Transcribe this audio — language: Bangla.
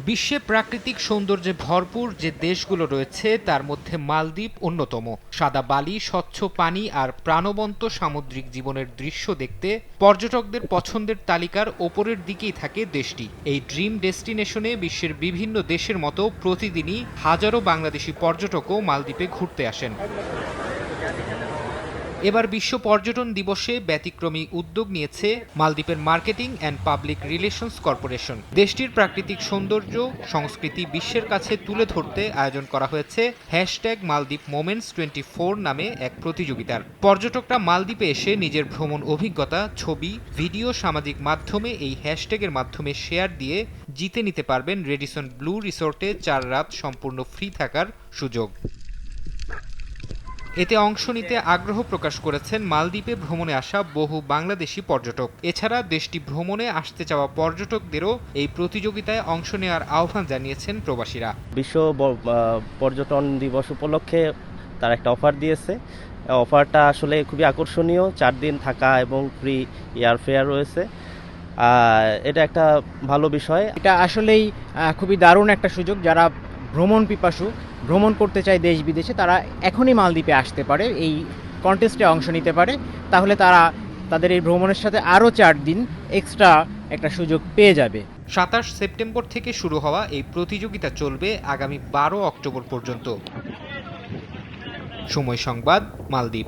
বিশ্বে প্রাকৃতিক সৌন্দর্যে ভরপুর যে দেশগুলো রয়েছে তার মধ্যে মালদ্বীপ অন্যতম। সাদা বালি, স্বচ্ছ পানি আর প্রাণবন্ত সামুদ্রিক জীবনের দৃশ্য দেখতে পর্যটকদের পছন্দের তালিকার ওপরের দিকেই থাকে দেশটি। এই ড্রিম ডেস্টিনেশনে বিশ্বের বিভিন্ন দেশের মতো প্রতিদিনই হাজারো বাংলাদেশি পর্যটকও মালদ্বীপে ঘুরতে আসেন। এবার বিশ্ব পর্যটন দিবসে ব্যতিক্রমী উদ্যোগ নিয়েছে মালদ্বীপের marketing and public relations corporation. দেশটির প্রাকৃতিক সৌন্দর্য, সংস্কৃতি বিশ্বের কাছে তুলে ধরতে আয়োজন করা হয়েছে #মালদ্বীপ মোমেন্টস 24 নামে এক প্রতিযোগিতার। পর্যটকরা মালদ্বীপে এসে নিজের ভ্রমণ অভিজ্ঞতা, ছবি, ভিডিও সামাজিক মাধ্যমে এই হ্যাশট্যাগের মাধ্যমে শেয়ার দিয়ে জিতে নিতে পারবেন রেডিসন ব্লু রিসোর্টে 4 রাত সম্পূর্ণ ফ্রি থাকার সুযোগ। এতে অংশ নিতে আগ্রহ প্রকাশ করেছেন মালদ্বীপে ভ্রমণে আসা বহু বাংলাদেশি পর্যটক। এছাড়া দেশটি ভ্রমণে আসতে চাওয়া পর্যটকদেরও এই প্রতিযোগিতায় অংশ নেওয়ার আহ্বান জানিয়েছেন প্রবাসীরা। বিশ্ব পর্যটন দিবস উপলক্ষে তারা একটা অফার দিয়েছে। অফারটা আসলে খুবই আকর্ষণীয়, 4 দিন থাকা এবং ফ্রি এয়ার ফেয়ার রয়েছে। এটা একটা ভালো বিষয়। এটা আসলেই খুবই দারুণ একটা সুযোগ। যারা ভ্রমণ পিপাসু, ভ্রমণ করতে চায় দেশ বিদেশে, তারা এখনই মালদ্বীপে আসতে পারে, এই কন্টেস্টে অংশ নিতে পারে। তাহলে তারা তাদের এই ভ্রমণের সাথে আরও 4 দিন এক্সট্রা একটা সুযোগ পেয়ে যাবে। 27 সেপ্টেম্বর থেকে শুরু হওয়া এই প্রতিযোগিতা চলবে আগামী 12 অক্টোবর পর্যন্ত। সময় সংবাদ, মালদ্বীপ।